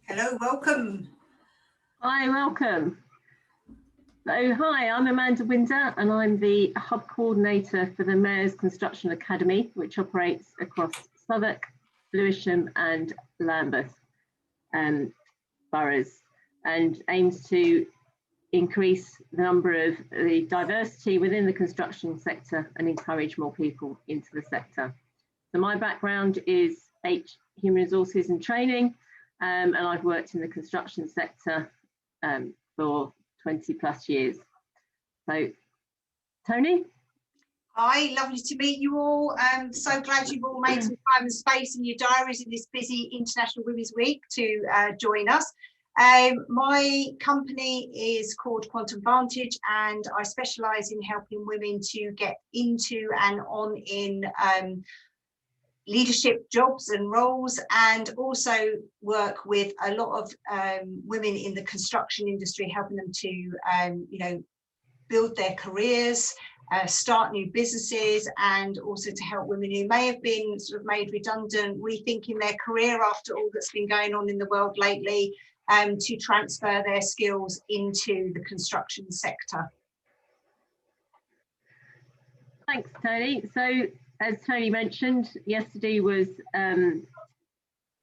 Hello, welcome. Hi, welcome. So, hi, I'm Amanda Winder and I'm the Hub Coordinator for the Mayor's Construction Academy, which operates across Southwark, Lewisham and Lambeth boroughs and aims to increase the number of the diversity within the construction sector and encourage more people into the sector. So my background is human resources and training, and I've worked in the construction sector for 20 plus years. So, Tony? Hi, lovely to meet you all. So glad you've all made some time and space in your diaries in this busy International Women's Week to join us. My company is called Quantum Vantage and I specialise in helping women to get into and on in leadership jobs and roles, and also work with a lot of women in the construction industry, helping them to build their careers, start new businesses, and also to help women who may have been sort of made redundant, rethinking their career after all that's been going on in the world lately, to transfer their skills into the construction sector. Thanks, Tony. So, as Tony mentioned, yesterday was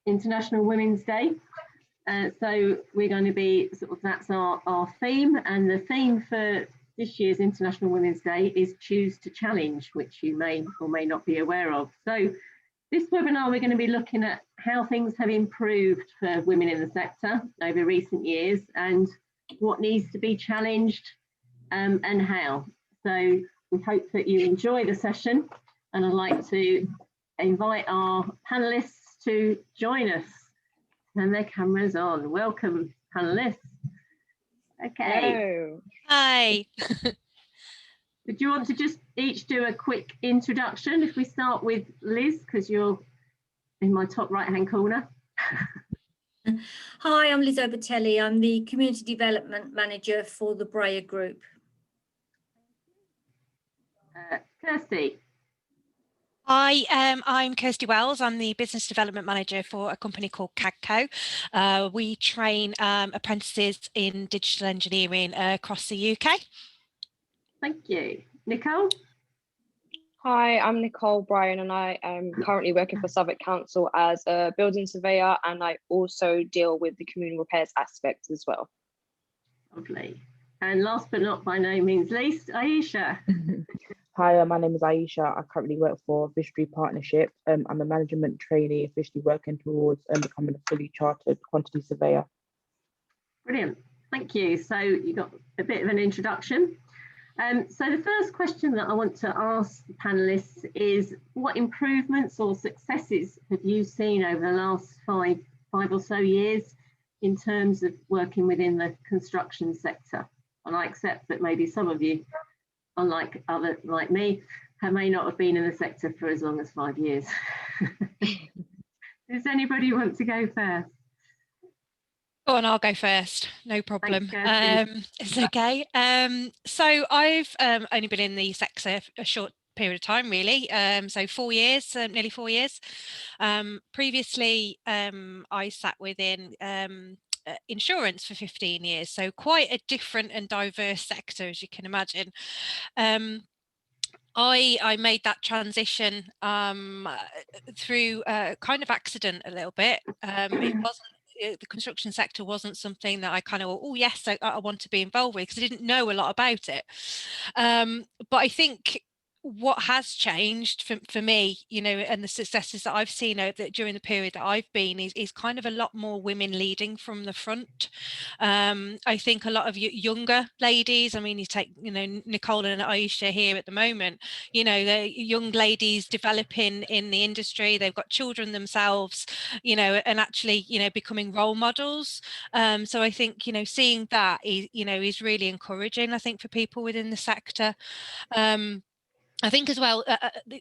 International Women's Day. So we're going to be that's our theme, and the theme for this year's International Women's Day is Choose to Challenge, which you may or may not be aware of. So this webinar, we're going to be looking at how things have improved for women in the sector over recent years and what needs to be challenged and how. So we hope that you enjoy the session, and I'd like to invite our panelists to join us. Turn their cameras on. Welcome, panelists. Okay. Hello. Hi. Would you want to just each do a quick introduction? If we start with Liz, because you're in my top right-hand corner. Hi, I'm Liz Obertelli. I'm the Community Development Manager for the Breyer Group. Kirsty. Hi, I'm Kirsty Wells. I'm the Business Development Manager for a company called CAG Co. We train apprentices in digital engineering across the UK. Thank you. Nicole? Hi, I'm Nicole Bryan and I am currently working for Southwark Council as a building surveyor, and I also deal with the communal repairs aspect as well. Lovely. And last but not by no means least, Aisha. Hi, my name is Aisha. I currently work for Visionary Partnership. I'm a management trainee, officially working towards becoming a fully chartered quantity surveyor. Brilliant, thank you. So you got a bit of an introduction. So the first question that I want to ask the panelists is, what improvements or successes have you seen over the last five or so years in terms of working within the construction sector? And I accept that maybe some of you, unlike others like me, may not have been in the sector for as long as 5 years. Does anybody want to go first? Oh, and I'll go first, no problem. Thanks, it's okay. So I've only been in the sector a short period of time, really. So 4 years, nearly 4 years. Previously, I sat within insurance for 15 years, so quite a different and diverse sector, as you can imagine. I made that transition through kind of accident a little bit. It wasn't, the construction sector wasn't something that I kind of, oh yes, I want to be involved with, because I didn't know a lot about it. But I think what has changed for me, you know, and the successes that I've seen during the period that I've been is kind of a lot more women leading from the front. I think a lot of younger ladies, I mean, you take, you know, Nicole and Aisha here at the moment, you know, they're young ladies developing in the industry, they've got children themselves, you know, and actually, you know, becoming role models. So I think, you know, seeing that is, you know, is really encouraging, I think, for people within the sector. I think as well,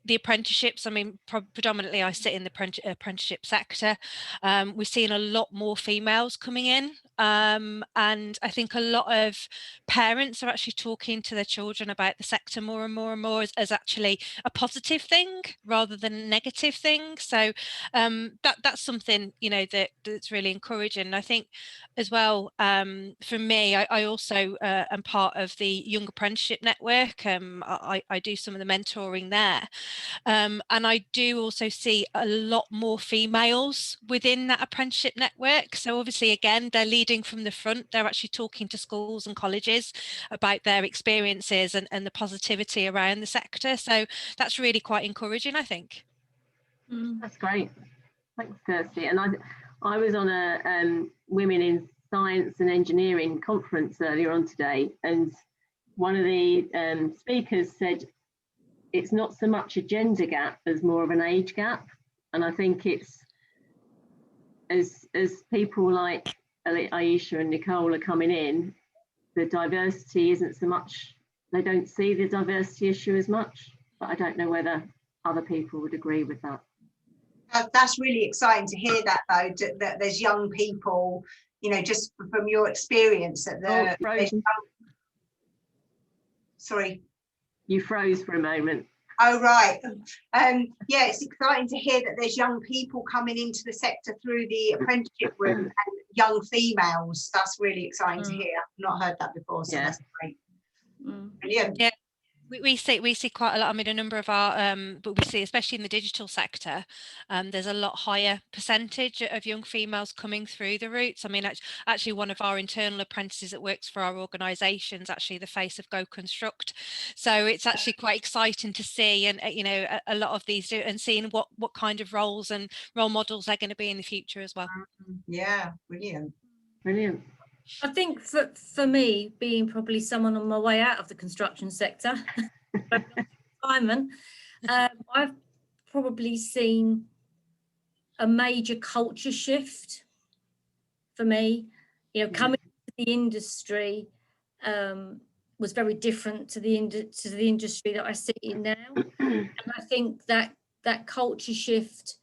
the apprenticeships, I mean, predominantly I sit in the apprenticeship sector. We're seeing a lot more females coming in. and I think a lot of parents are actually talking to their children about the sector more and more and more as actually a positive thing rather than a negative thing. So that's something, you know, that's really encouraging. I think as well, for me, I also am part of the Young Apprenticeship Network. I do some of the mentoring there, and I do also see a lot more females within that apprenticeship network. So obviously, again, they're leading from the front. They're actually talking to schools and colleges about their experiences and the positivity around the sector. So that's really quite encouraging, I think. That's great. Thanks, Kirsty. And I was on a Women in Science and Engineering conference earlier on today, and one of the speakers said it's not so much a gender gap as more of an age gap. And I think it's as people like Aisha and Nicole are coming in, the diversity isn't so much, they don't see the diversity issue as much, but I don't know whether other people would agree with that. That's really exciting to hear that, though, that there's young people, you know, just from your experience that sorry. You froze for a moment. Oh, right. Yeah, it's exciting to hear that there's young people coming into the sector through the apprenticeship route and young females. That's really exciting to hear. I've not heard that before, so that's great. Brilliant. Yeah. We see quite a lot. I mean, a number of our, but we see, especially in the digital sector, there's a lot higher percentage of young females coming through the routes. I mean, actually, one of our internal apprentices that works for our organisation is actually the face of Go Construct. So it's actually quite exciting to see, and you know, a lot of these and seeing what kind of roles and role models they're going to be in the future as well. Yeah, brilliant. Brilliant. I think for me, being probably someone on my way out of the construction sector, Simon, I've probably seen a major culture shift for me. You know, coming to the industry was very different to the industry that I sit in now, and I think that culture shift,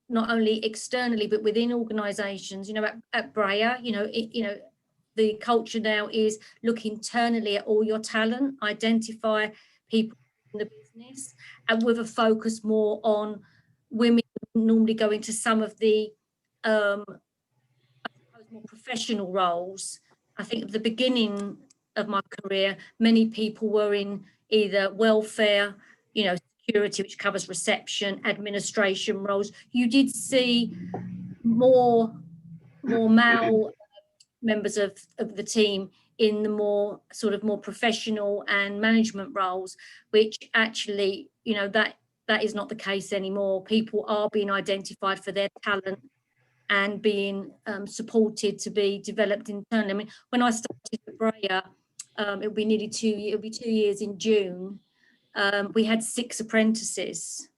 not only externally but within organisations. You know, at Breyer, you know, the culture now is look internally at all your talent, identify people in the business, and with a focus more on women who normally go into some of the I suppose more professional roles. I think at the beginning of my career, many people were in either welfare, you know, security, which covers reception, administration roles. You did see more male members of the team in the more professional and management roles, which actually, you know, that is not the case anymore. People are being identified for their talent and being supported to be developed internally. I mean, when I started at Breyer, it'll be 2 years in June. We had 6 apprentices.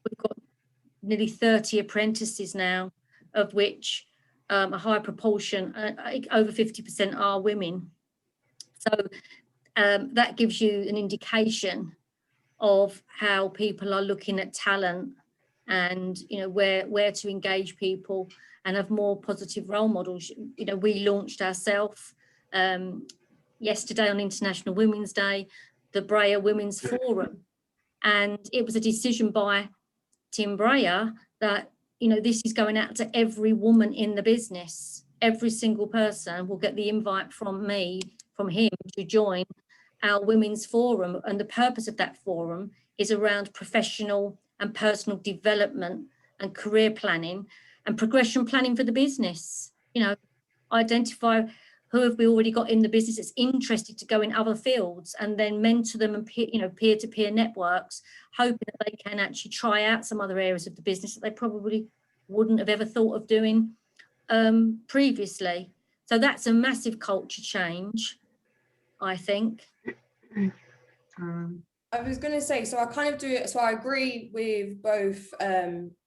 We've got nearly 30 apprentices now, of which a high proportion, over 50%, are women. So that gives you an indication of how people are looking at talent and, you know, where to engage people and have more positive role models. You know, we launched ourselves yesterday on International Women's Day, the Breyer Women's Forum, and it was a decision by Tim Breyer that, you know, this is going out to every woman in the business. Every single person will get the invite from him to join our Women's Forum. And the purpose of that forum is around professional and personal development and career planning and progression planning for the business. You know, identify who have we already got in the business that's interested to go in other fields, and then mentor them and peer-to-peer networks, hoping that they can actually try out some other areas of the business that they probably wouldn't have ever thought of doing previously. So that's a massive culture change, I think. I was going to say, so I kind of do it. So I agree with both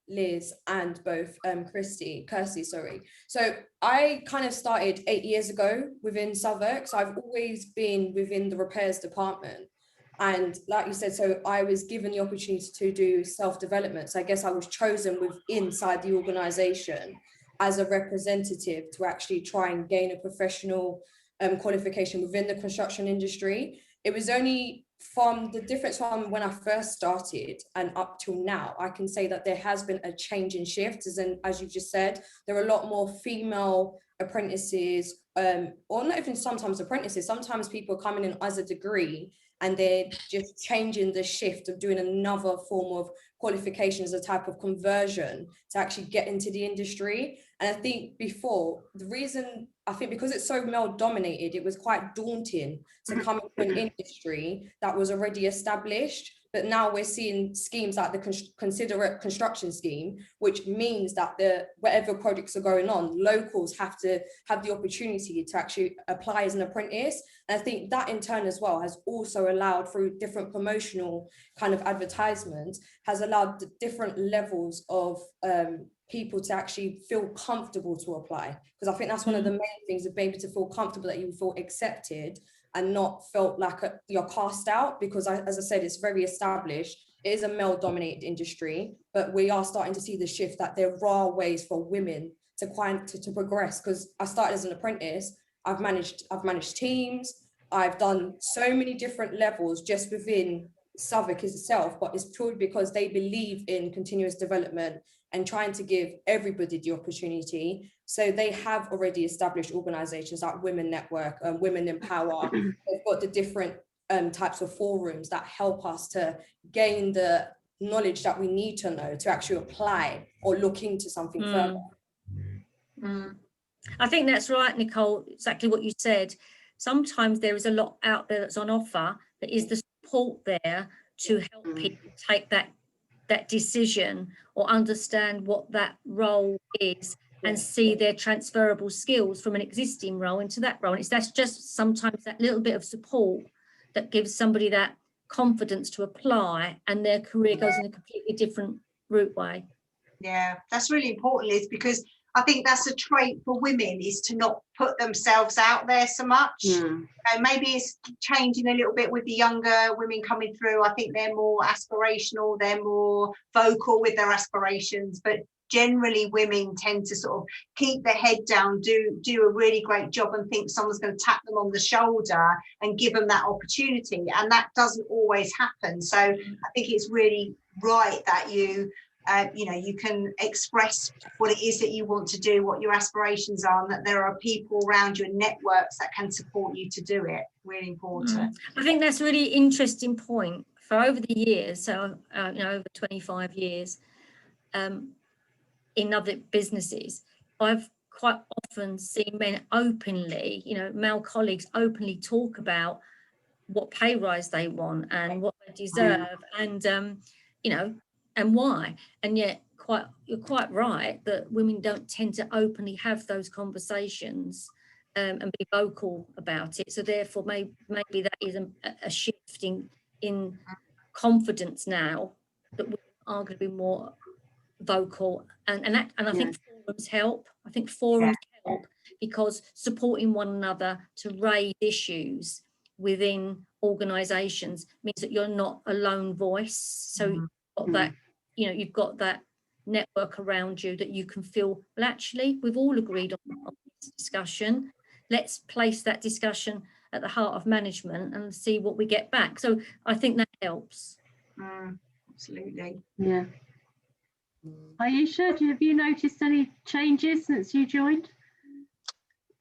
Liz and both Kirsty, sorry. So I kind of started 8 years ago within Southwark. So I've always been within the repairs department. And like you said, so I was given the opportunity to do self-development. So I guess I was chosen inside the organisation. as a representative to actually try and gain a professional qualification within the construction industry. It was only from the difference from when I first started and up till now, I can say that there has been a change in shift, as you've just said, there are a lot more female apprentices, or not even sometimes apprentices, sometimes people coming in as a degree and they're just changing the shift of doing another form of qualification as a type of conversion to actually get into the industry. And I think before, the reason, I think because it's so male dominated, it was quite daunting to come into an industry that was already established. But now we're seeing schemes like the Considerate Construction Scheme, which means that whatever projects are going on, locals have to have the opportunity to actually apply as an apprentice. And I think that in turn as well has also allowed, through different promotional kind of advertisements, has allowed the different levels of people to actually feel comfortable to apply. Because I think that's one of the main things, of being able to feel comfortable, that you feel accepted and not felt like you're cast out, because as I said, it's very established. It is a male dominated industry, but we are starting to see the shift that there are ways for women to progress. Because I started as an apprentice, I've managed teams, I've done so many different levels just within Southwark itself, but it's purely because they believe in continuous development and trying to give everybody the opportunity. So they have already established organizations like Women Network, Women in Power. They've got the different types of forums that help us to gain the knowledge that we need to know to actually apply or look into something further. I think that's right, Nicole, exactly what you said. Sometimes there is a lot out there that's on offer, that is the support there to help people take that decision or understand what that role is and see their transferable skills from an existing role into that role. And that's just sometimes that little bit of support that gives somebody that confidence to apply, and their career goes in a completely different route way. Yeah, that's really important, Liz, because I think that's a trait for women, is to not put themselves out there so much. Maybe it's changing a little bit with the younger women coming through. I think they're more aspirational, they're more vocal with their aspirations, but generally women tend to sort of keep their head down, do a really great job, and think someone's going to tap them on the shoulder and give them that opportunity, and that doesn't always happen. So I think it's really right that you can express what it is that you want to do, what your aspirations are, and that there are people around you and networks that can support you to do it. Really important. I think that's a really interesting point. For over the years, so over 25 years, in other businesses, I've quite often seen men openly, male colleagues openly talk about what pay rise they want and what they deserve, and and why. And yet you're quite right that women don't tend to openly have those conversations and be vocal about it. So therefore maybe that is a shift in confidence now, that women are going to be more vocal, and I think forums help. I think forums help, because supporting one another to raise issues within organisations means that you're not a lone voice. So you've got that, you've got that network around you that you can feel, well, actually, we've all agreed on this discussion. Let's place that discussion at the heart of management and see what we get back. So I think that helps. Absolutely. Yeah. Aisha, have you noticed any changes since you joined?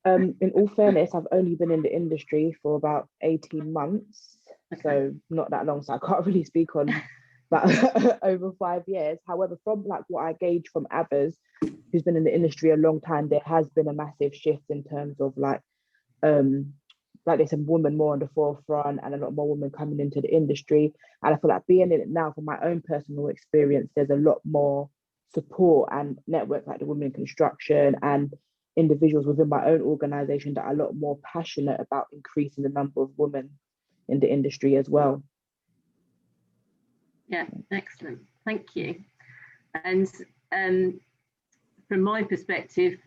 In all fairness, I've only been in the industry for about 18 months, so not that long, so I can't really speak on that over 5 years. However, from what I gauge from others who's been in the industry a long time, there has been a massive shift in terms of like there's some women more on the forefront and a lot more women coming into the industry. And I feel like being in it now, from my own personal experience, there's a lot more support and network like the Women in Construction and individuals within my own organisation that are a lot more passionate about increasing the number of women in the industry as well. Yeah, excellent. Thank you. And from my perspective,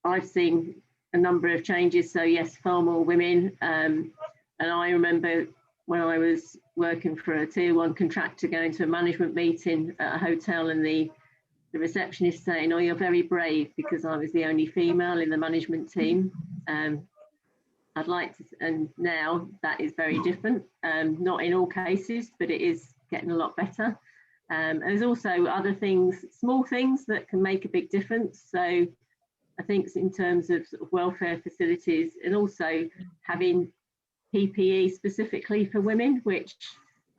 I've seen a number of changes. So yes, far more women. And I remember when I was working for a tier 1 contractor, going to a management meeting at a hotel, and the the receptionist saying, "Oh, you're very brave," because I was the only female in the management team. I'd like to, and now that is very different. Not in all cases, but it is getting a lot better. There's also other things, small things that can make a big difference. So I think in terms of, sort of welfare facilities, and also having PPE specifically for women, which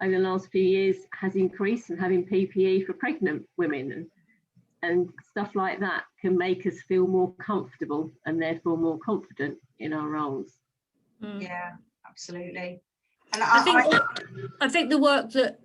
over the last few years has increased, and having PPE for pregnant women and stuff like that can make us feel more comfortable and therefore more confident in our roles. Yeah, absolutely. And I think the work that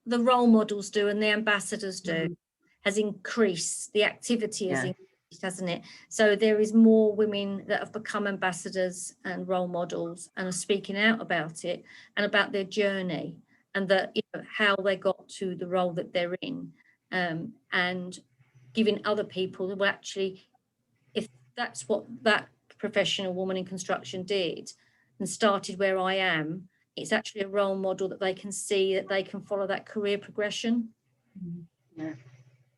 the role models do and the ambassadors do has increased. The activity has increased, hasn't it? So there is more women that have become ambassadors and role models and are speaking out about it and about their journey and that, you know, how they got to the role that they're in, and giving other people who actually, if that's what that professional woman in construction did and started where I am, it's actually a role model that they can see, that they can follow that career progression.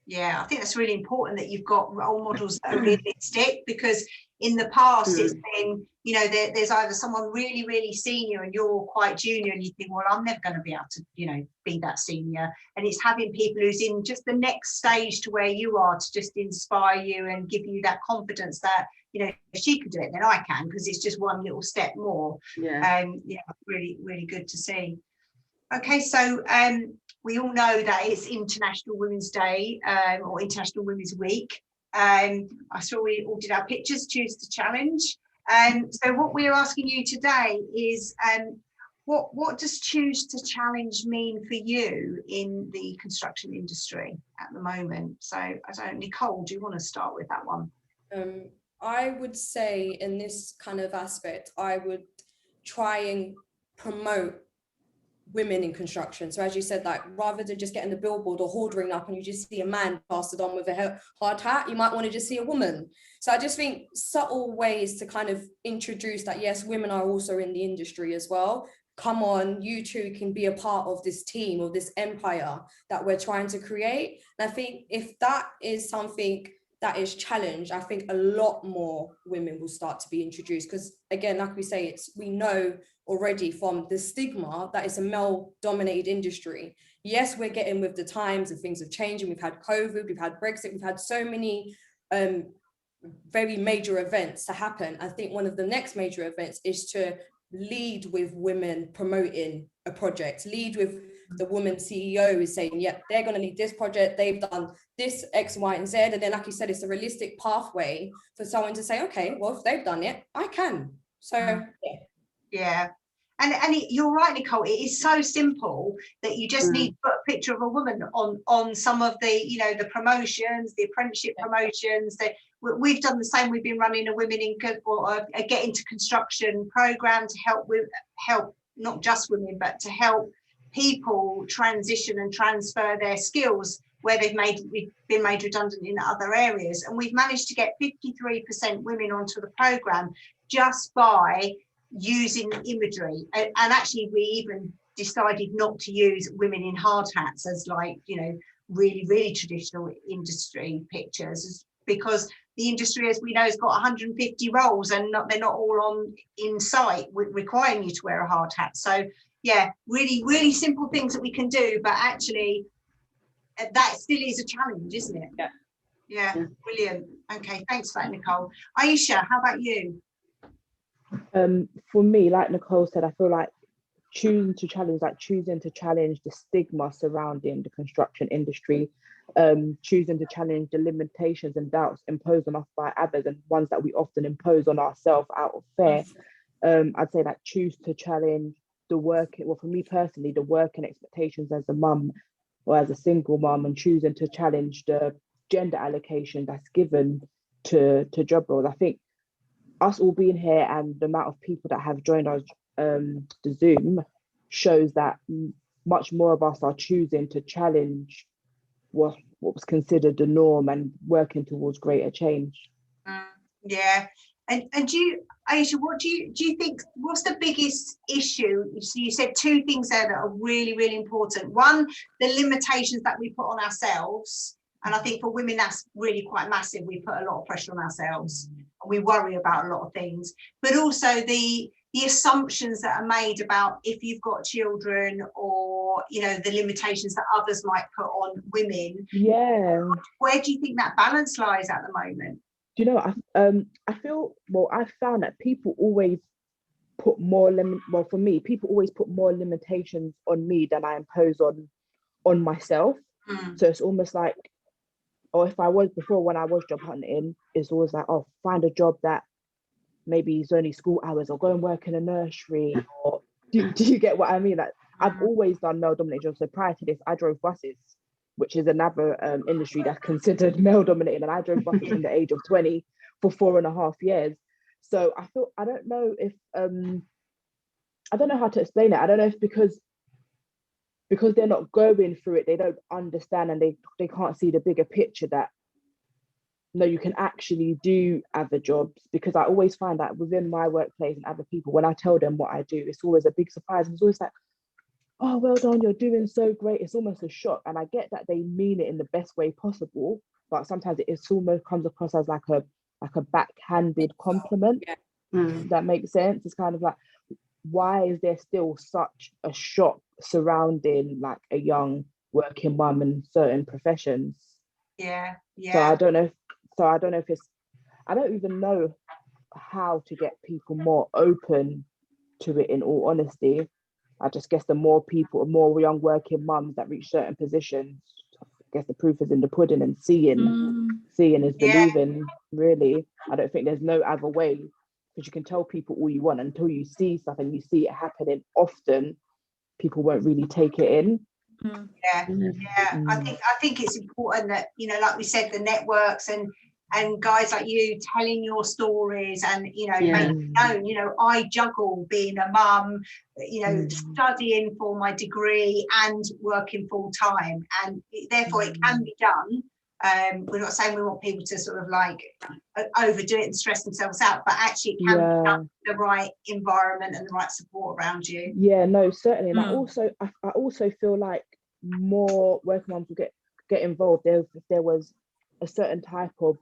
Yeah, I think that's really important that you've got role models that are realistic, because in the past it's been, you know, there's either someone really, really senior and you're quite junior and you think, well, I'm never going to be able to, you know, be that senior. And it's having people who's in just the next stage to where you are to just inspire you and give you that confidence that, you know, if she could do it, then I can, because it's just one little step more. Yeah, really, really good to see. Okay, so we all know that it's International Women's Day, or International Women's Week. I saw we all did our pictures, Choose to Challenge. So what we're asking you today is, what does Choose to Challenge mean for you in the construction industry at the moment? So I don't know, Nicole, do you want to start with that one? I would say in this kind of aspect, I would try and promote women in construction. So as you said, like rather than just getting the billboard or hoarding up and you just see a man plastered on with a hard hat, you might want to just see a woman. So I just think subtle ways to kind of introduce that, yes, women are also in the industry as well. Come on, you two can be a part of this team or this empire that we're trying to create. And I think if that is something that is challenged, I think a lot more women will start to be introduced, because again, like we say, we know already from the stigma that it's a male dominated industry. Yes, we're getting with the times and things have changed, and we've had COVID, we've had Brexit, we've had so many very major events to happen. I think one of the next major events is to lead with women promoting a project, lead with the woman CEO is saying, yep, they're going to lead this project, they've done this X, Y, and Z. And then, like you said, it's a realistic pathway for someone to say, okay, well, if they've done it, I can. So, yeah. And you're right, Nicole, it is so simple that you just need to put a picture of a woman on some of the, you know, the promotions, the apprenticeship promotions. We've done the same. We've been running a women in, or a get into construction program to help not just women, but to help people transition and transfer their skills where we've been made redundant in other areas. And we've managed to get 53% women onto the program just by using imagery. And actually we even decided not to use women in hard hats as, like, you know, really, really traditional industry pictures, because the industry, as we know, has got 150 roles and they're not all in sight requiring you to wear a hard hat. So yeah, really, really simple things that we can do, but actually that still is a challenge, isn't it? Yeah, brilliant. Okay, thanks for that, Nicole. Aisha, how about you? For me, like Nicole said, I feel like choosing to challenge the stigma surrounding the construction industry, choosing to challenge the limitations and doubts imposed on us by others and ones that we often impose on ourselves out of fear. I'd say that choose to challenge the work, well, for me personally, the working expectations as a mum or as a single mum, and choosing to challenge the gender allocation that's given to job roles. I think us all being here and the amount of people that have joined us, the Zoom, shows that much more of us are choosing to challenge what was considered the norm and working towards greater change. Yeah. And do you, Aisha, what do you think, what's the biggest issue? So you said two things there that are really, really important. One, the limitations that we put on ourselves, And I think for women, that's really quite massive. We put a lot of pressure on ourselves and we worry about a lot of things, but also the assumptions that are made about if you've got children, or, you know, the limitations that others might put on women. Yeah. Where do you think that balance lies at the moment? Do you know, I feel, well, I found that people always put more well, for me, people always put more limitations on me than I impose on myself. So it's almost like, or if I was before, when I was job hunting, it's always like, oh, find a job that maybe it's only school hours, or go and work in a nursery, or do you get what I mean? Like, I've always done male dominated jobs. So prior to this, I drove buses, which is another industry that's considered male dominated, and I drove buses from the age of 20 for 4.5 years. So I feel, I don't know if I don't know how to explain it. I don't know if because they're not going through it, they don't understand, and they can't see the bigger picture that no, you can actually do other jobs. Because I always find that within my workplace and other people, when I tell them what I do, it's always a big surprise. It's always like, oh, well done, you're doing so great. It's almost a shock. And I get that they mean it in the best way possible, but sometimes it almost comes across as like a backhanded compliment. That makes sense. It's kind of like, why is there still such a shock surrounding like a young working mum in certain professions? Yeah. So I don't know if it's, I don't even know how to get people more open to it, in all honesty. I just guess the more young working mums that reach certain positions, I guess the proof is in the pudding, and seeing is believing, really. I don't think there's no other way, because you can tell people all you want, until you see stuff and you see it happening often, people won't really take it in. Yeah. I think it's important that, you know, like we said, the networks and guys like you telling your stories, and, you know, making known, you know, I juggle being a mum, you know, studying for my degree and working full time, and therefore it can be done. We're not saying we want people to sort of like overdo it and stress themselves out, but actually it can be done with the right environment and the right support around you. Yeah, no, certainly. And I also feel like more working moms will get involved if there was a certain type of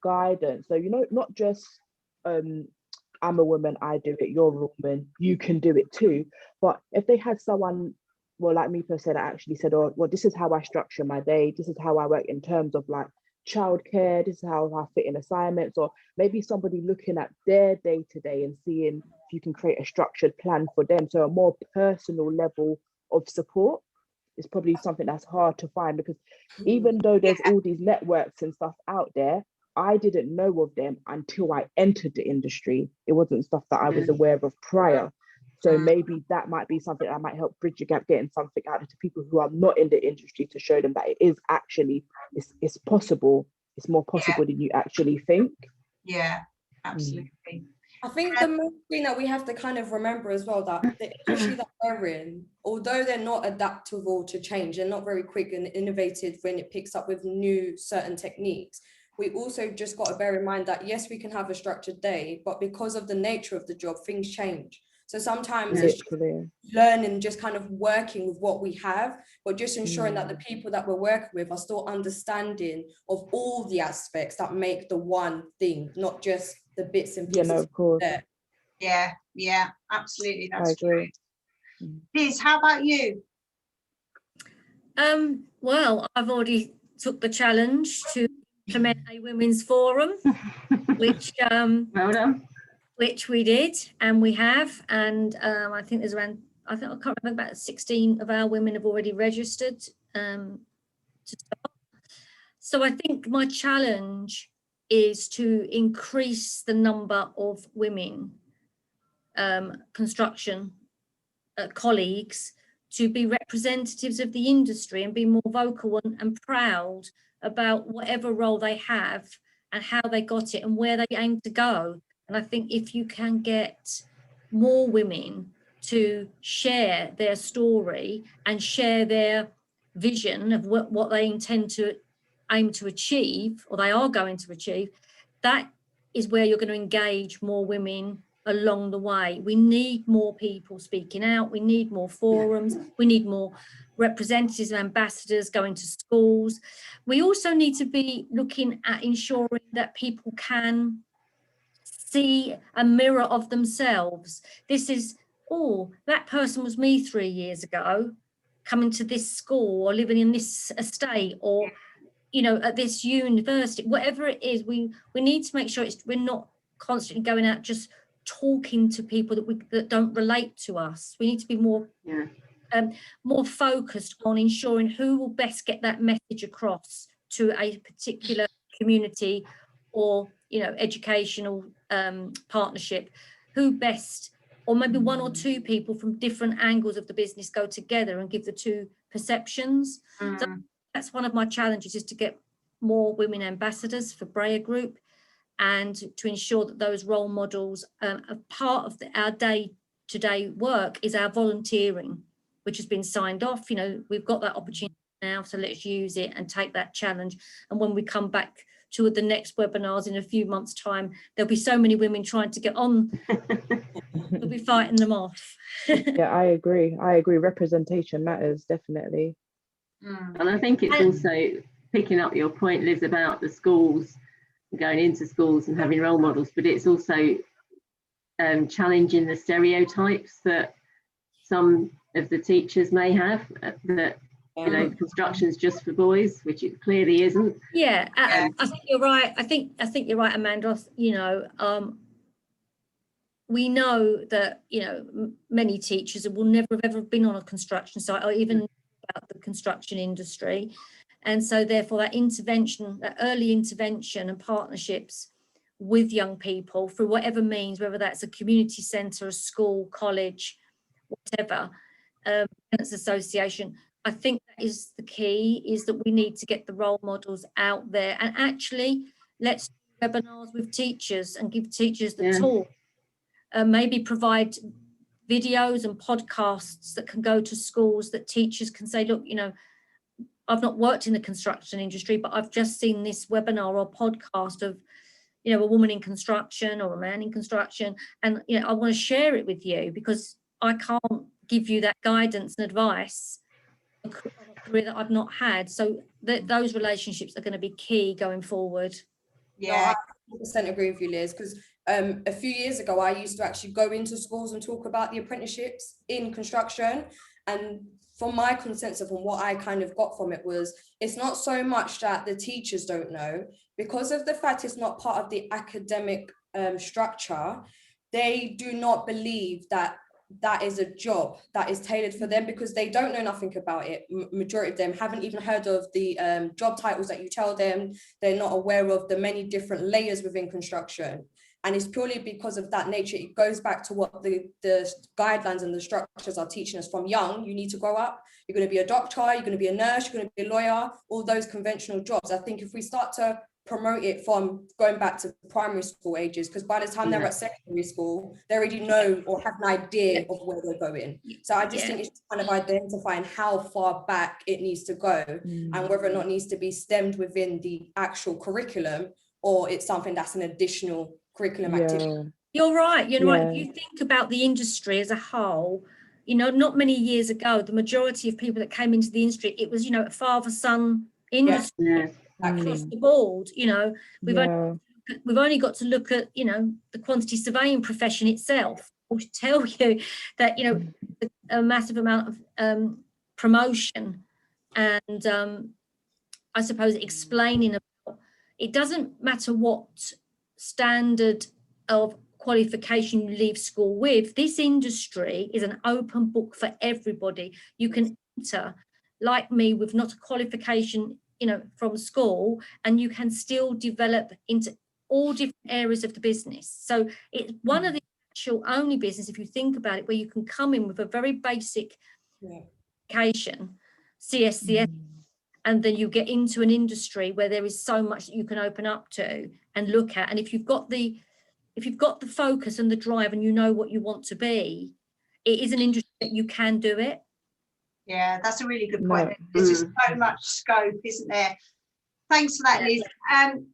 guidance. So, you know, not just I'm a woman, I do it, you're a woman, you can do it too. But if they had someone, well, like me per se, that actually said, oh, well, this is how I structure my day, this is how I work in terms of like childcare, this is how I fit in assignments, or maybe somebody looking at their day-to-day and seeing if you can create a structured plan for them. So a more personal level of support is probably something that's hard to find, because even though there's all these networks and stuff out there, I didn't know of them until I entered the industry. It wasn't stuff that I was aware of prior. So maybe that might be something that might help bridge the gap, getting something out to people who are not in the industry, to show them that it is actually, it's possible. It's more possible than you actually think. Yeah, absolutely. I think the main thing that we have to kind of remember as well, that the industry that we're in, although they're not adaptable to change, they're not very quick and innovative when it picks up with new certain techniques. We also just got to bear in mind that, yes, we can have a structured day, but because of the nature of the job, things change. So sometimes it's just learning, just kind of working with what we have, but just ensuring that the people that we're working with are still understanding of all the aspects that make the one thing, not just the bits and pieces. Yeah, no, of course. There. Yeah, absolutely. That's I agree. Liz, how about you? Well, I've already took the challenge to implement a women's forum, which Well done. which we did, and we have, and I think there's around, I can't remember, about 16 of our women have already registered to start. So I think my challenge is to increase the number of women construction colleagues to be representatives of the industry and be more vocal and proud about whatever role they have and how they got it and where they aim to go. And I think if you can get more women to share their story and share their vision of what they intend to aim to achieve, or they are going to achieve, that is where you're going to engage more women along the way. We need more people speaking out. We need more forums. We need more representatives and ambassadors going to schools. We also need to be looking at ensuring that people can see a mirror of themselves. This is, oh, that person was me 3 years ago, coming to this school or living in this estate, or, you know, at this university, whatever it is, we need to make sure we're not constantly going out just talking to people that don't relate to us. We need to be more more focused on ensuring who will best get that message across to a particular community or, you know, educational partnership, who best, or maybe one or two people from different angles of the business go together and give the two perceptions. So that's one of my challenges, is to get more women ambassadors for Breyer Group, and to ensure that those role models, a part of our day-to-day work is our volunteering, which has been signed off. You know, we've got that opportunity now, so let's use it and take that challenge. And when we come back to the next webinars in a few months' time, there'll be so many women trying to get on. We'll be fighting them off. Yeah, I agree. Representation matters, definitely. And I think it's also picking up your point, Liz, about the schools, going into schools and having role models, but it's also challenging the stereotypes that some of the teachers may have, that, you know, construction's just for boys, which it clearly isn't. Yeah, I think you're right. I think you're right, Amanda. You know, we know that, you know, many teachers will never have ever been on a construction site or even know about the construction industry. And so therefore that intervention, that early intervention and partnerships with young people through whatever means, whether that's a community centre, a school, college, whatever, parents association, I think that is the key, is that we need to get the role models out there. And actually, let's do webinars with teachers and give teachers the tool. Maybe provide videos and podcasts that can go to schools, that teachers can say, look, you know, I've not worked in the construction industry, but I've just seen this webinar or podcast of, you know, a woman in construction or a man in construction, and, you know, I want to share it with you because I can't give you that guidance and advice, a career that I've not had. So those relationships are going to be key going forward. Yeah, no, I 100% agree with you, Liz, because a few years ago I used to actually go into schools and talk about the apprenticeships in construction, and from my consensus, from what I kind of got from it, was it's not so much that the teachers don't know, because of the fact it's not part of the academic structure, they do not believe that that is a job that is tailored for them, because they don't know nothing about it. Majority of them haven't even heard of the job titles that you tell them. They're not aware of the many different layers within construction. And it's purely because of that nature. It goes back to what the guidelines and the structures are teaching us from young. You need to grow up. You're going to be a doctor. You're going to be a nurse. You're going to be a lawyer. All those conventional jobs. I think if we start to promote it from going back to primary school ages, because by the time they're at secondary school, they already know or have an idea of where they're going. So I just think it's kind of identifying how far back it needs to go, and whether or not it needs to be stemmed within the actual curriculum, or it's something that's an additional curriculum activity. You're right. You're right. If you think about the industry as a whole, you know, not many years ago, the majority of people that came into the industry, it was, you know, a father-son industry across the board. You know, we've only got to look at, you know, the quantity surveying profession itself, will tell you that, you know, a massive amount of promotion and I suppose explaining about, it doesn't matter what standard of qualification you leave school with. This industry is an open book for everybody. You can enter, like me, with not a qualification, you know, from school, and you can still develop into all different areas of the business. So it's one of the actual only business, if you think about it, where you can come in with a very basic education, CSCS, and then you get into an industry where there is so much that you can open up to and look at. And if you've got the focus and the drive, and you know what you want to be, it is an industry that you can do it. Yeah, that's a really good point. There's just so much scope, isn't there? Thanks for that, Liz.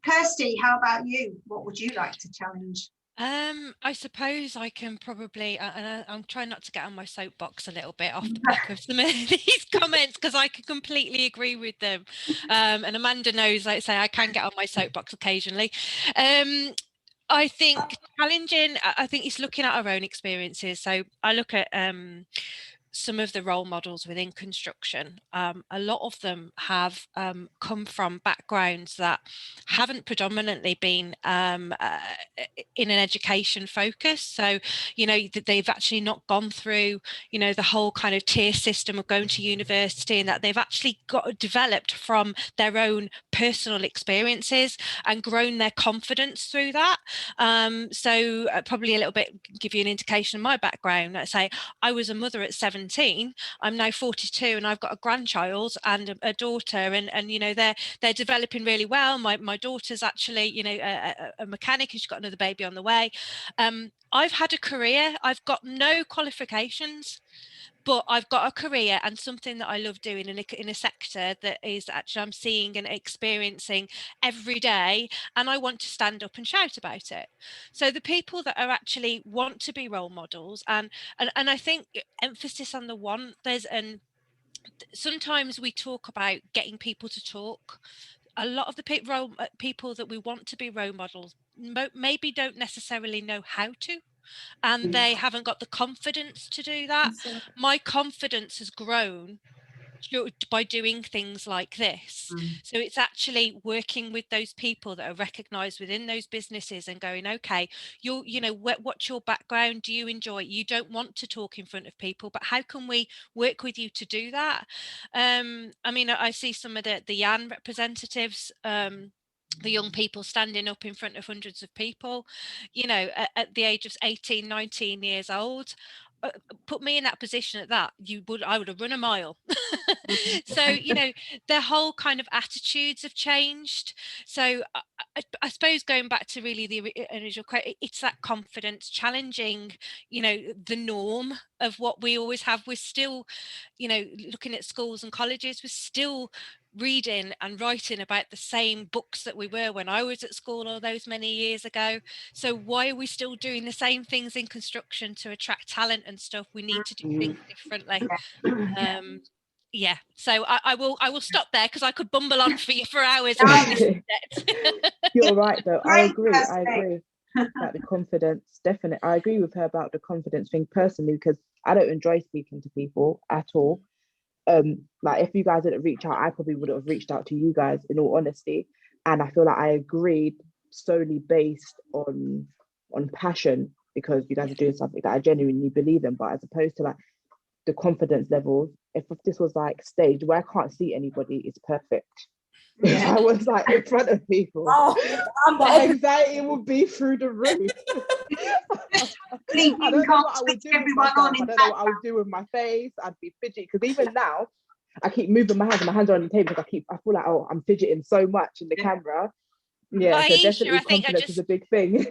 Kirsty, how about you? What would you like to challenge? I suppose I can probably, and I'm trying not to get on my soapbox a little bit off the back of some of these comments, because I can completely agree with them. And Amanda knows, like I say, I can get on my soapbox occasionally. I think challenging, I think it's looking at our own experiences. So I look at some of the role models within construction. A lot of them have come from backgrounds that haven't predominantly been in an education focus. So, you know, they've actually not gone through, you know, the whole kind of tier system of going to university, and that they've actually got developed from their own personal experiences and grown their confidence through that. So probably a little bit give you an indication of my background. Let's say I was a mother at 17. I'm now 42, and I've got a grandchild and a daughter, and you know, they're developing really well. My daughter's actually, you know, a mechanic, and she's got another baby on the way. I've had a career. I've got no qualifications, but I've got a career and something that I love doing in a sector that is actually I'm seeing and experiencing every day, and I want to stand up and shout about it. So the people that are actually want to be role models, and I think emphasis on the want, sometimes we talk about getting people to talk. A lot of the people that we want to be role models maybe don't necessarily know how to, and they haven't got the confidence to do that. My confidence has grown by doing things like this. So it's actually working with those people that are recognized within those businesses and going, okay, you know, what's your background? Do you enjoy it? You don't want to talk in front of people, but how can we work with you to do that? I mean, I see some of the YAN representatives, the young people standing up in front of hundreds of people, you know, at the age of 18, 19 years old. Put me in that position at that, I would have run a mile. So, you know, their whole kind of attitudes have changed. So I suppose going back to really the original question, it's that confidence, challenging, you know, the norm of what we always have. We're still, you know, looking at schools and colleges, we're still reading and writing about the same books that we were when I was at school all those many years ago. So why are we still doing the same things in construction to attract talent and stuff? We need to do things differently. Yeah, so I will stop there, because I could bumble on for hours about this subject. You're right though. I agree about the confidence. Definitely, I agree with her about the confidence thing personally, because I don't enjoy speaking to people at all. Like, if you guys didn't reach out, I probably would have reached out to you guys, in all honesty. And I feel like I agreed solely based on passion, because you guys are doing something that I genuinely believe in. But as opposed to like the confidence levels, if this was like staged where I can't see anybody, it's perfect. If I was like in front of people, my anxiety would be through the roof. I don't know what I would do with myself. I don't know what I would do with my face. I'd be fidgety, because even now I keep moving my hands, and my hands are on the table, because I feel like, oh, I'm fidgeting so much in the camera. Yeah, so definitely confidence is a big thing.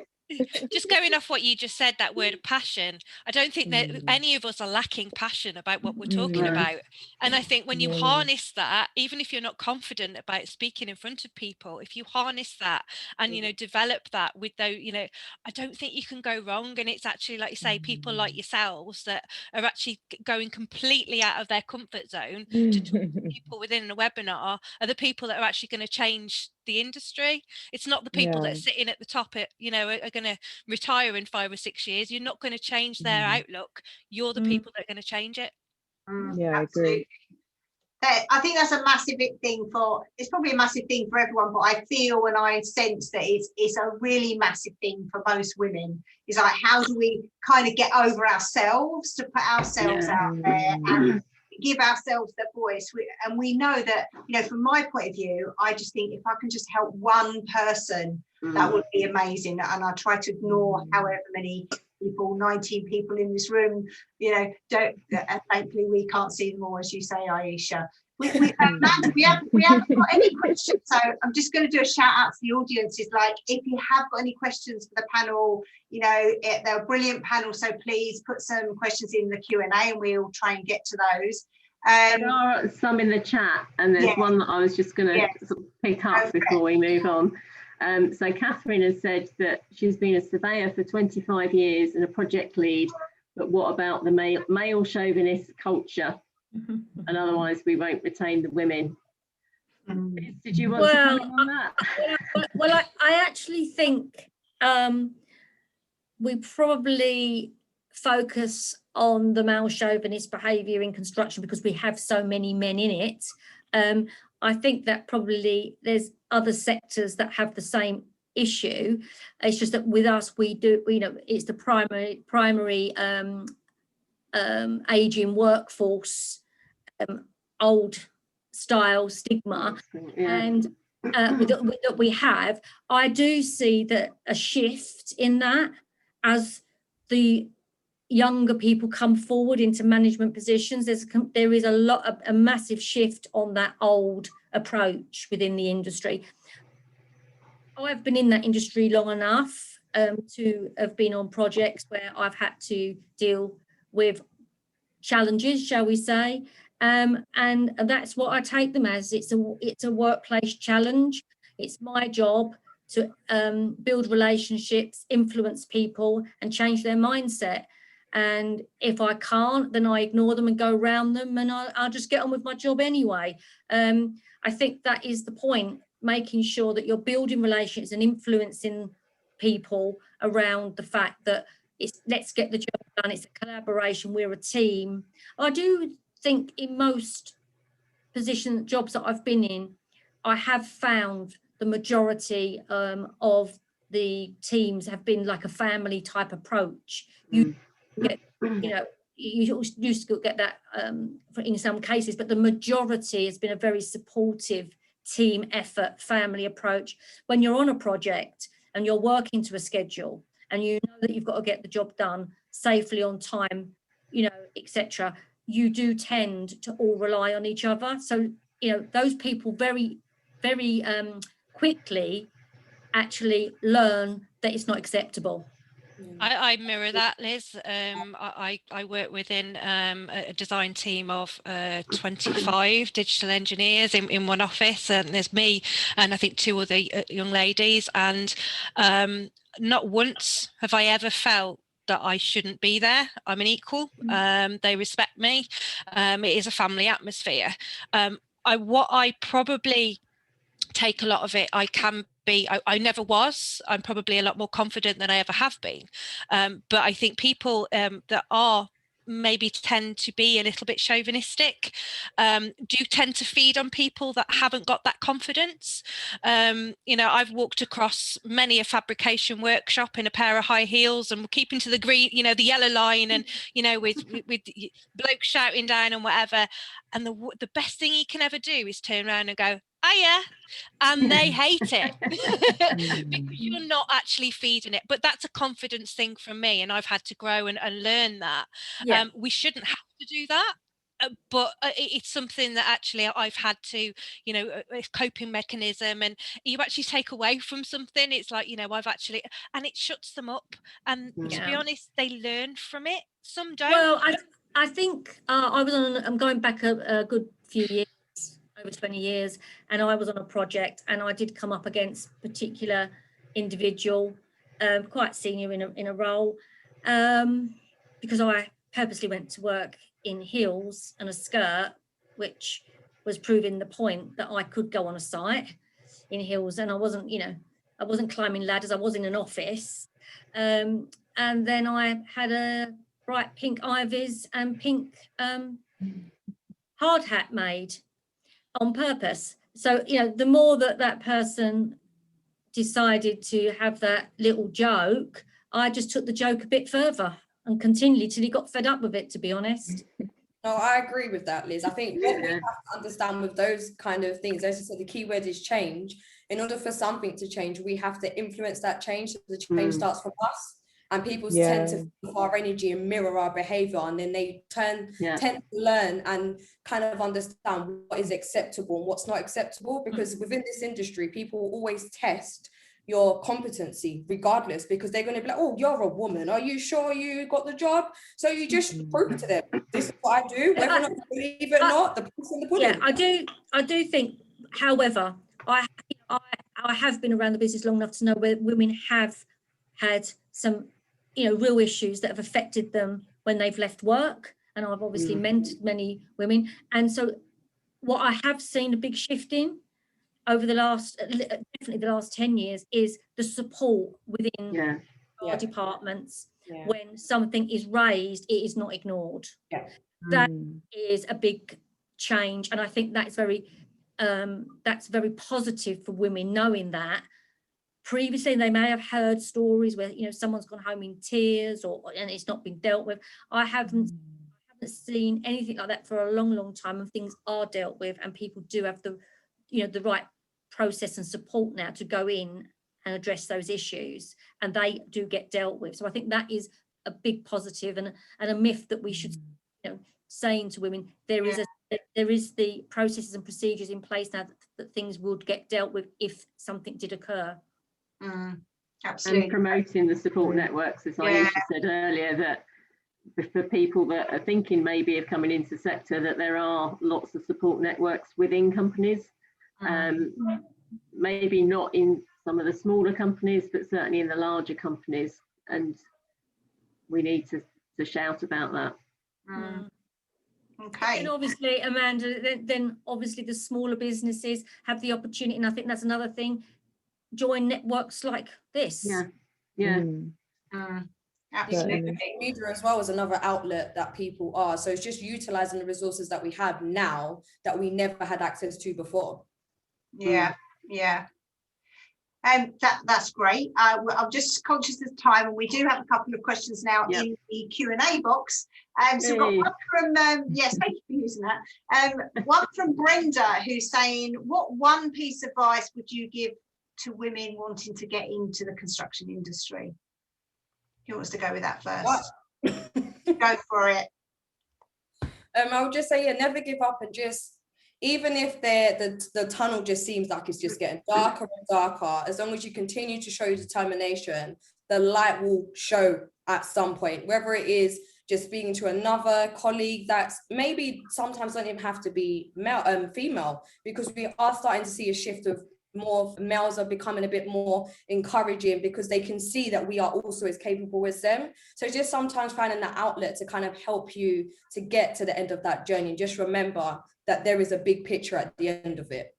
Just going off what you just said, that word of passion, I don't think that any of us are lacking passion about what we're talking about. And I think when you harness that, even if you're not confident about speaking in front of people, if you harness that and, you know, develop that with those, you know, I don't think you can go wrong. And it's actually, like you say, people like yourselves that are actually going completely out of their comfort zone to talk to people within a webinar are the people that are actually going to change the industry. It's not the people that are sitting at the top, you know, are going to retire in 5 or 6 years. You're not going to change their outlook. You're the people that are going to change it. Yeah, I agree. I think that's a massive thing it's probably a massive thing for everyone, but I feel and I sense that it's a really massive thing for most women. Is like, how do we kind of get over ourselves to put ourselves out there and give ourselves the voice? And we know that, you know, from my point of view, I just think if I can just help one person, that would be amazing. And I try to ignore however many people, 19 people in this room, you know, thankfully we can't see them all, as you say, Aisha. We haven't got any questions, so I'm just going to do a shout out to the audience. Is like, if you have got any questions for the panel, you know, they're a brilliant panel, so please put some questions in the Q&A and we'll try and get to those. There are some in the chat, and there's one that I was just going to sort of pick up before we move on. So Catherine has said that she's been a surveyor for 25 years and a project lead, but what about the male chauvinist culture? And otherwise we won't retain the women. Did you want to comment on that? Well, I actually think we probably focus on the male chauvinist behaviour in construction because we have so many men in it. I think that probably there's other sectors that have the same issue. It's just that with us, we do, you know, it's the primary ageing workforce, old style stigma, and that we have. I do see that a shift in that as the younger people come forward into management positions. There is a massive shift on that old approach within the industry. I've been in that industry long enough to have been on projects where I've had to deal with challenges, shall we say, and that's what I take them as. It's a workplace challenge. It's my job to build relationships, influence people, and change their mindset. And if I can't, then I ignore them and go around them, and I'll just get on with my job anyway. I think that is the point, making sure that you're building relations and influencing people around the fact that let's get the job done. It's a collaboration. We're a team. I do think in most jobs that I've been in, I have found the majority of the teams have been like a family type approach. You get, you know, you used to get that in some cases, but the majority has been a very supportive team effort, family approach. When you're on a project and you're working to a schedule and you know that you've got to get the job done safely, on time, you know, etc., you do tend to all rely on each other. So, you know, those people very, very quickly actually learn that it's not acceptable. I mirror that, Liz. I work within a design team of 25 digital engineers in one office, and there's me and I think two other young ladies, and not once have I ever felt that I shouldn't be there. I'm an equal. They respect me. It is a family atmosphere. What I probably take a lot of it, I never was. I'm probably a lot more confident than I ever have been. But I think people that are maybe tend to be a little bit chauvinistic do tend to feed on people that haven't got that confidence. You know, I've walked across many a fabrication workshop in a pair of high heels and keeping to the green, you know, the yellow line, and you know, with blokes shouting down and whatever. And the best thing you can ever do is turn around and go, hiya, and they hate it because you're not actually feeding it. But that's a confidence thing from me, and I've had to grow and learn that. We shouldn't have to do that, but it's something that actually I've had to, you know, a coping mechanism, and you actually take away from something. It's like, you know, and it shuts them up, and to be honest, they learn from it. Some don't. Well, I think I'm going back a good few years, over 20 years, and I was on a project and I did come up against a particular individual, quite senior in a role, because I purposely went to work in heels and a skirt, which was proving the point that I could go on a site in heels, and I wasn't climbing ladders. I was in an office, and then I had a bright pink ivies and pink hard hat made on purpose. So, you know, the more that person decided to have that little joke, I just took the joke a bit further and continually till he got fed up with it, to be honest. No, I agree with that, Liz. I think what we have to understand with those kind of things, as you said, the key word is change. In order for something to change, we have to influence that change. So the change starts from us, and people tend to feel our energy and mirror our behavior, and then they tend to learn and kind of understand what is acceptable and what's not acceptable, because within this industry, people will always test your competency regardless, because they're going to be like, oh, you're a woman, are you sure you got the job? So you just prove to them, this is what I do, whether or not you believe it or not, the proof in the pudding. I do think, however, I I have been around the business long enough to know where women have had some, you know, real issues that have affected them when they've left work. And I've obviously mentored many women. And so what I have seen a big shift in over the last, definitely the last 10 years, is the support within our departments. When something is raised, it is not ignored. That is a big change. And I think that's very positive for women, knowing that. Previously, they may have heard stories where, you know, someone's gone home in tears and it's not been dealt with. I haven't seen anything like that for a long time, and things are dealt with, and people do have the, you know, the right process and support now to go in and address those issues, and they do get dealt with. So I think that is a big positive, and a myth that we should, you know, saying to women, there is the processes and procedures in place now that things would get dealt with if something did occur. Absolutely. And promoting the support networks, as Aisha said earlier, that for people that are thinking maybe of coming into the sector, that there are lots of support networks within companies, maybe not in some of the smaller companies, but certainly in the larger companies, and we need to shout about that. Okay. And obviously, Amanda, then obviously the smaller businesses have the opportunity, and I think that's another thing, join networks like this. Absolutely. Media as well is another outlet that people are. So it's just utilizing the resources that we have now that we never had access to before. That's great. I'm just conscious of time, and we do have a couple of questions now in the Q&A box. So we've got one from, yes, thank you for using that. One from Brenda, who's saying, what one piece of advice would you give to women wanting to get into the construction industry? Who wants to go with that first? Go for it. I would just say, never give up, and just, even if the tunnel just seems like it's just getting darker and darker, as long as you continue to show determination, the light will show at some point, whether it is just speaking to another colleague that's maybe sometimes don't even have to be male, female, because we are starting to see a shift of more males are becoming a bit more encouraging, because they can see that we are also as capable as them. So just sometimes finding that outlet to kind of help you to get to the end of that journey. Just remember that there is a big picture at the end of it.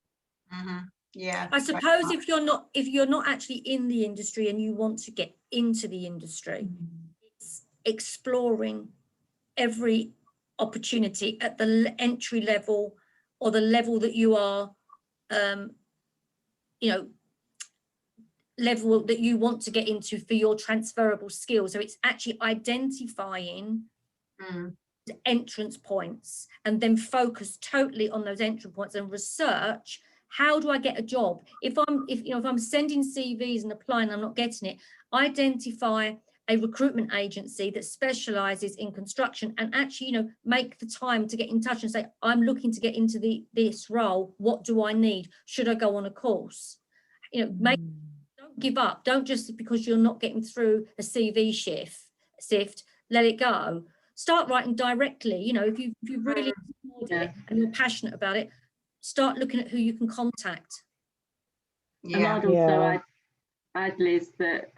I suppose if you're not actually in the industry and you want to get into the industry, it's exploring every opportunity at the entry level or the level that you are, level that you want to get into for your transferable skills. So it's actually identifying the entrance points, and then focus totally on those entrance points and research, how do I get a job? If I'm sending CVs and applying, I'm not getting it, identify a recruitment agency that specializes in construction, and actually, make the time to get in touch and say, I'm looking to get into this role. What do I need? Should I go on a course? Don't give up. Don't just because you're not getting through a CV sift, let it go. Start writing directly. If you really enjoyed it and you're passionate about it, start looking at who you can contact. And I'd also add, Liz, that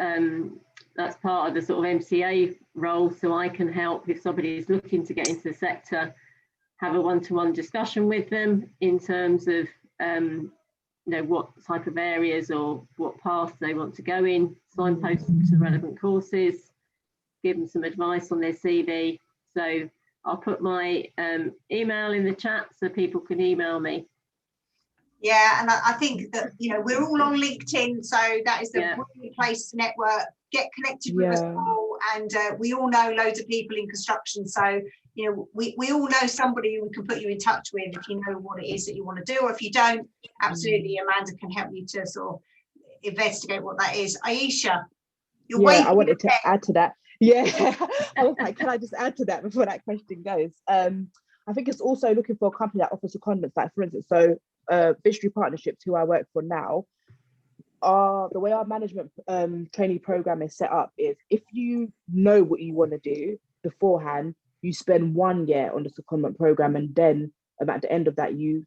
that's part of the sort of MCA role, so I can help if somebody is looking to get into the sector, have a one-to-one discussion with them in terms of what type of areas or what path they want to go in, signpost them to relevant courses, give them some advice on their CV. So I'll put my email in the chat so people can email me. Yeah, and I think that we're all on LinkedIn, so that is the brilliant place to network, get connected with us all, and we all know loads of people in construction. So we all know somebody who we can put you in touch with if you know what it is that you want to do, or if you don't, absolutely, Amanda can help you to sort of investigate what that is. Aisha, you're waiting. I wanted to add to that. I was like, can I just add to that before that question goes? I think it's also looking for a company that offers secondments, like for instance, so Visionary Partnerships, who I work for now, the way our management trainee program is set up is, if you know what you want to do beforehand, you spend 1 year on the secondment program, and then at the end of that you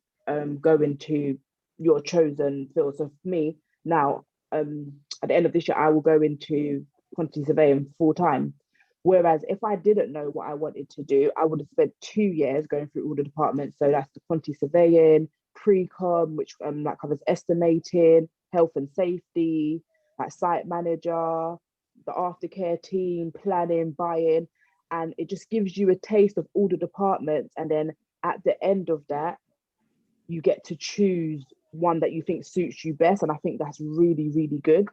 go into your chosen field. So for me, Now, at the end of this year, I will go into quantity surveying full time. Whereas if I didn't know what I wanted to do, I would have spent 2 years going through all the departments. So that's the quantity surveying, pre-com, which that covers estimating, health and safety, like site manager, the aftercare team, planning, buying, and it just gives you a taste of all the departments. And then at the end of that, you get to choose one that you think suits you best. And I think that's really, really good.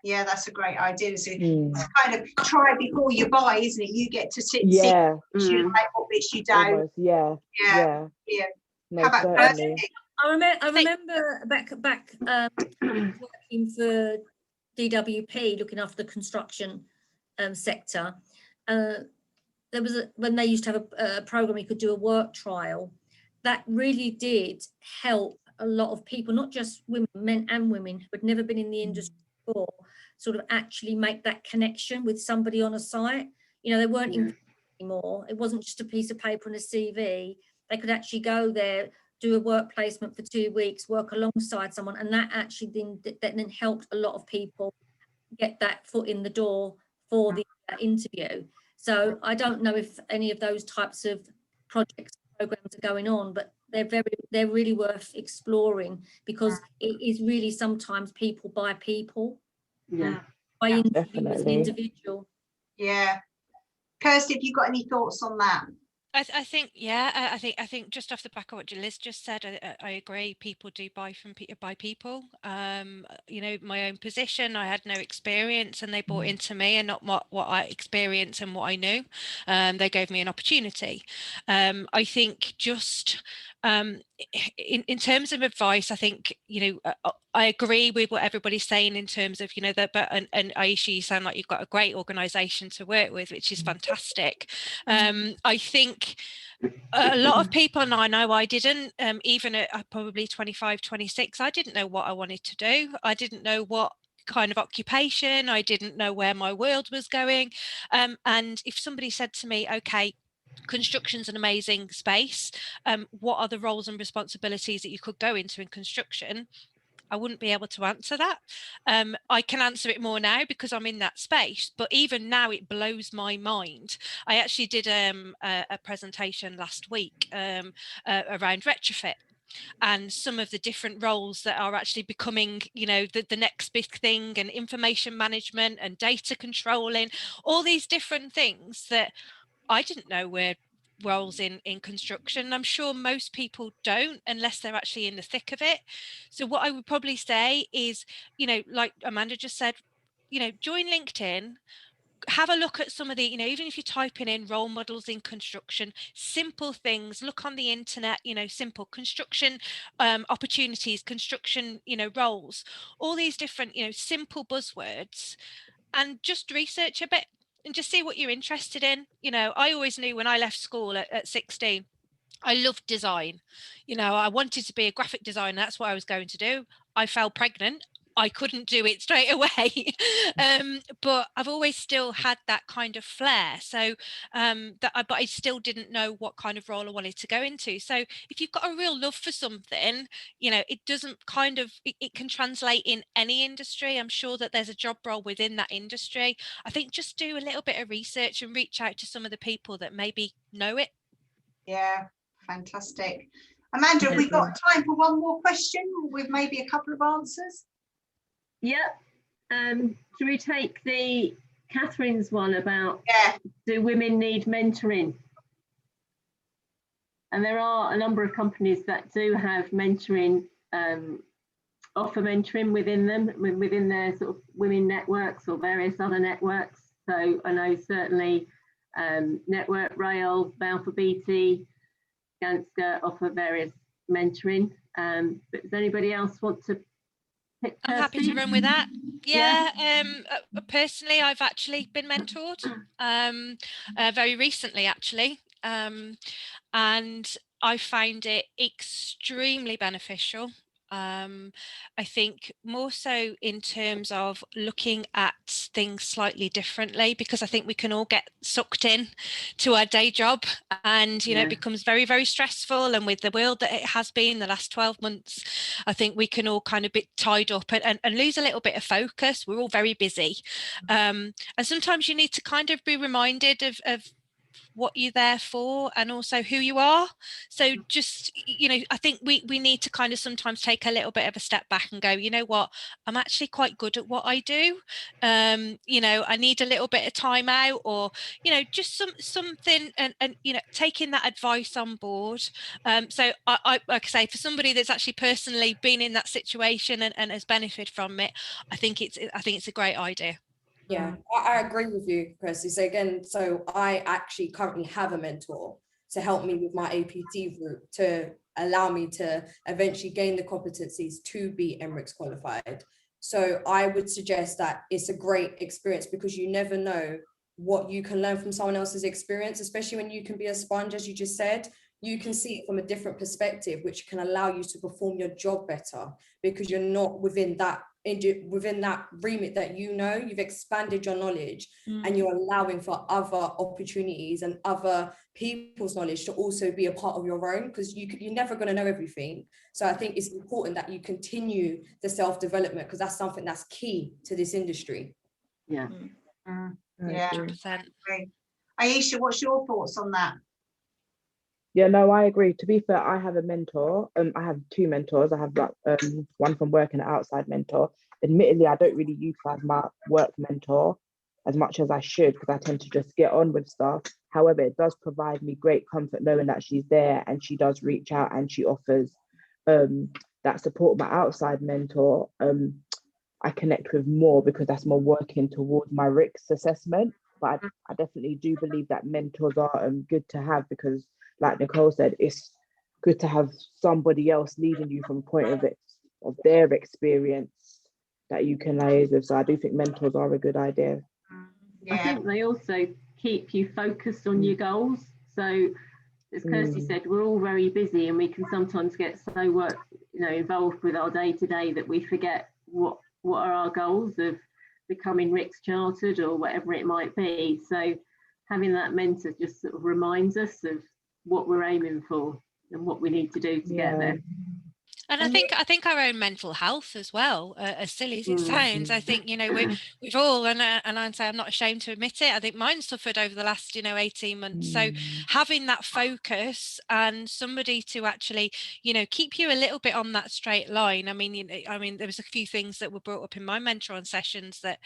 Yeah, that's a great idea. So it's kind of try before you buy, isn't it? You get to see Yeah. what bits you like, what bits you don't. Almost, yeah. No, How about certainly. I remember back working for DWP, looking after the construction sector. There was when they used to have a program, you could do a work trial. That really did help a lot of people, not just women, men and women who had never been in the industry before, sort of actually make that connection with somebody on a site. You know, they weren't in anymore. It wasn't just a piece of paper and a CV. They could actually go there, do a work placement for 2 weeks, work alongside someone, and that actually then helped a lot of people get that foot in the door for the interview. So I don't know if any of those types of projects, programs are going on, but they're really worth exploring, because it is really sometimes people by people. By interview as an individual. Yeah. Kirsty, have you got any thoughts on that? I think, yeah, I think just off the back of what Liz just said, I agree. People do buy from by people. You know, my own position, I had no experience, and they bought into me and not what I experienced and what I knew. They gave me an opportunity. I think just in terms of advice, I think, you know, I agree with what everybody's saying in terms of, you know, that, but and Aisha, you sound like you've got a great organisation to work with, which is fantastic. I think a lot of people, and I know I didn't, even at probably 25, 26, I didn't know what I wanted to do. I didn't know what kind of occupation, I didn't know where my world was going. And if somebody said to me, okay, construction's an amazing space, what are the roles and responsibilities that you could go into in construction? I wouldn't be able to answer that. I can answer it more now because I'm in that space, but even now it blows my mind. I actually did a presentation last week around retrofit and some of the different roles that are actually becoming, you know, the next big thing, and information management and data controlling, all these different things that I didn't know were roles in construction. I'm sure most people don't, unless they're actually in the thick of it. So what I would probably say is, you know, like Amanda just said, you know, join LinkedIn, have a look at some of the, you know, even if you're typing in role models in construction, simple things, look on the internet, you know, simple construction opportunities, construction, you know, roles, all these different, you know, simple buzzwords, and just research a bit and just see what you're interested in. You know, I always knew when I left school at 16, I loved design. You know, I wanted to be a graphic designer. That's what I was going to do. I fell pregnant. I couldn't do it straight away. But I've always still had that kind of flair. So but I still didn't know what kind of role I wanted to go into. So if you've got a real love for something, you know, it doesn't kind of, it can translate in any industry. I'm sure that there's a job role within that industry. I think just do a little bit of research and reach out to some of the people that maybe know it. Yeah, fantastic. Amanda, have we got time for one more question with maybe a couple of answers? Yeah. Should we take the Catherine's one about do women need mentoring? And there are a number of companies that do have mentoring, offer mentoring within them, within their sort of women networks or various other networks. So I know certainly Network Rail, Balfour Beatty, Skanska offer various mentoring. But does anybody else want to pick? I'm happy to run with that. Personally, I've actually been mentored very recently, actually, and I found it extremely beneficial. I think more so in terms of looking at things slightly differently, because I think we can all get sucked in to our day job, and you know, it becomes very, very stressful. And with the world that it has been the last 12 months, I think we can all kind of be tied up and lose a little bit of focus. We're all very busy, and sometimes you need to kind of be reminded of what you're there for and also who you are. So just, you know, I think we need to kind of sometimes take a little bit of a step back and go, you know what, I'm actually quite good at what I do. You know, I need a little bit of time out, or, you know, just something, and you know, taking that advice on board. So I like I say, for somebody that's actually personally been in that situation and has benefited from it, I think it's a great idea. Yeah, I agree with you, Kirsty. So again, so I actually currently have a mentor to help me with my APT route, to allow me to eventually gain the competencies to be MRICS qualified. So I would suggest that it's a great experience, because you never know what you can learn from someone else's experience, especially when you can be a sponge, as you just said. You can see it from a different perspective, which can allow you to perform your job better, because you're not within that remit that, you know, you've expanded your knowledge, and you're allowing for other opportunities and other people's knowledge to also be a part of your own, because you're never going to know everything. So I think it's important that you continue the self-development, because that's something that's key to this industry. Yeah. Yeah. 100%. Aisha, what's your thoughts on that? Yeah, no, I agree. To be fair, I have a mentor. I have two mentors. I have like one from work and an outside mentor. Admittedly, I don't really utilize my work mentor as much as I should, because I tend to just get on with stuff. However, it does provide me great comfort knowing that she's there and she does reach out and she offers that support. My outside mentor, I connect with more, because that's more working towards my RICS assessment. But I definitely do believe that mentors are good to have, because like Nicole said, it's good to have somebody else leading you from a point of their experience that you can liaise with. So I do think mentors are a good idea. I think they also keep you focused on your goals. So as Kirsty said, we're all very busy, and we can sometimes get so involved with our day-to-day that we forget what are our goals of becoming RICS chartered or whatever it might be. So having that mentor just sort of reminds us of what we're aiming for and what we need to do to get there. And I think our own mental health as well, as silly as it sounds, I think, you know, we've all, and I'd say I'm not ashamed to admit it, I think mine suffered over the last, 18 months. So having that focus and somebody to actually, keep you a little bit on that straight line. I mean, there was a few things that were brought up in my mentoring sessions that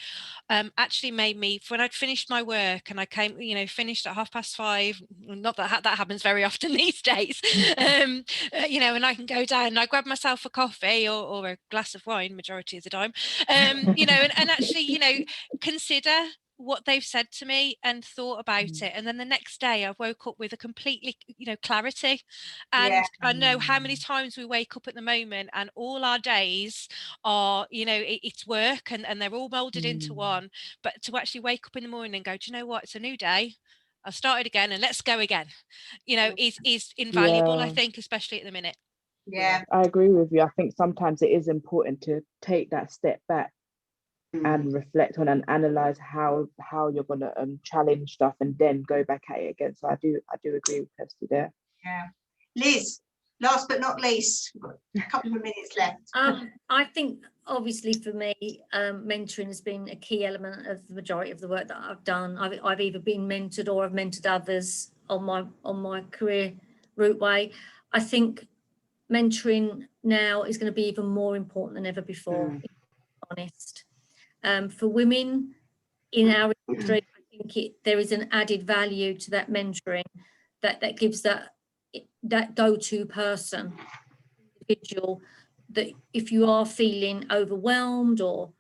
actually made me, when I'd finished my work and I came, finished at 5:30, not that that happens very often these days, and I can go down and I grab myself a coffee or a glass of wine majority of the time, and actually, consider what they've said to me and thought about it. And then the next day I woke up with a completely, clarity. And I know how many times we wake up at the moment and all our days are, it's work and they're all molded into one. But to actually wake up in the morning and go, do you know what? It's a new day. I've started again and let's go again, is invaluable, I think, especially at the minute. Yeah, I agree with you. I think sometimes it is important to take that step back and reflect on and analyze how you're going to challenge stuff and then go back at it again. So I do agree with Kirsty there. Yeah. Liz, last but not least, we've got a couple of minutes left. I think obviously for me, mentoring has been a key element of the majority of the work that I've done. I've either been mentored or I've mentored others on my career route way. I think mentoring now is going to be even more important than ever before, to be honest. For women in our industry, I think there is an added value to that mentoring that gives that go-to person, individual, that if you are feeling overwhelmed or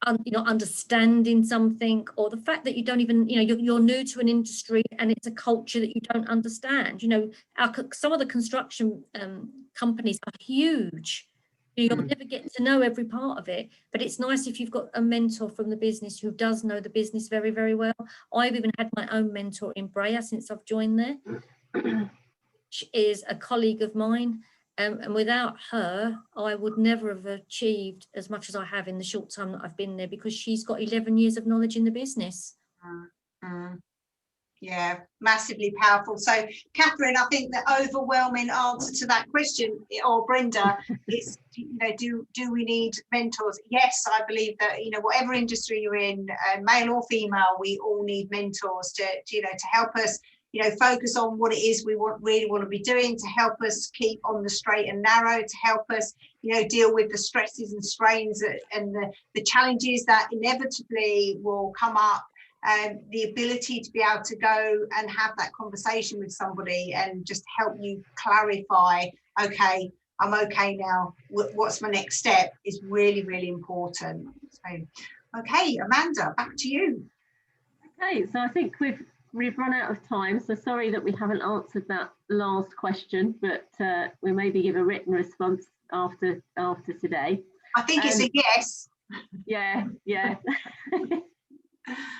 understanding something, or the fact that you don't even, you're new to an industry and it's a culture that you don't understand. Some of the construction companies are huge. You'll never get to know every part of it, but it's nice if you've got a mentor from the business who does know the business very, very well. I've even had my own mentor in Brea since I've joined there, which is a colleague of mine, And without her, I would never have achieved as much as I have in the short time that I've been there, because she's got 11 years of knowledge in the business. Yeah, massively powerful. So, Catherine, I think the overwhelming answer to that question, or Brenda, is, do we need mentors? Yes, I believe that, whatever industry you're in, male or female, we all need mentors to help us, focus on what it is we really want to be doing, to help us keep on the straight and narrow, to help us, deal with the stresses and strains and the challenges that inevitably will come up. The ability to be able to go and have that conversation with somebody and just help you clarify, okay, I'm okay now, what's my next step, is really, really important. So, okay, Amanda, back to you. Okay, so I think we've run out of time, so sorry that we haven't answered that last question, but we maybe give a written response after today. I think it's a yes. Yeah.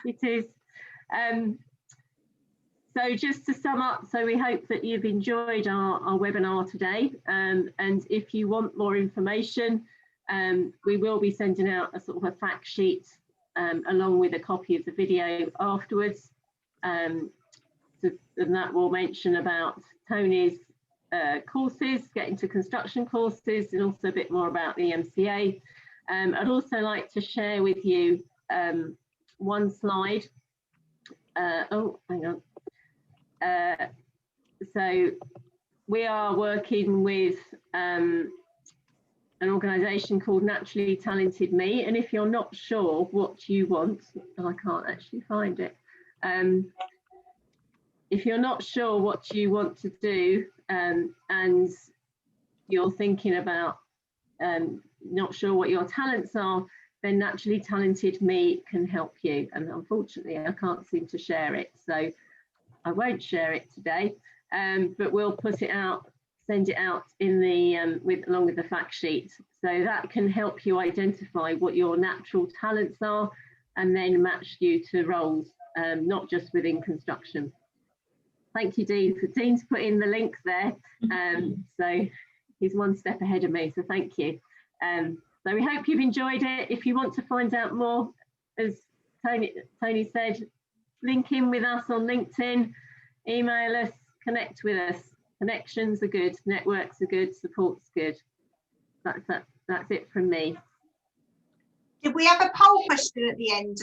It is. So just to sum up, so we hope that you've enjoyed our webinar today, and if you want more information, we will be sending out a sort of a fact sheet along with a copy of the video afterwards, and that will mention about Tony's courses, getting to construction courses, and also a bit more about the MCA. I'd also like to share with you one slide. Oh, hang on. So we are working with an organisation called Naturally Talented Me, and if you're not sure what you want, and I can't actually find it, if you're not sure what you want to do, and you're thinking about not sure what your talents are, then Naturally Talented Me can help you. And unfortunately, I can't seem to share it, so I won't share it today. But we'll put it out, send it out in the along with the fact sheet, so that can help you identify what your natural talents are, and then match you to roles, not just within construction. Thank you, Dean. Dean's put in the link there, so he's one step ahead of me. So thank you. So we hope you've enjoyed it. If you want to find out more, as Tony said, link in with us on LinkedIn, email us, connect with us. Connections are good, networks are good, support's good. That's it from me. Did we have a poll question at the end?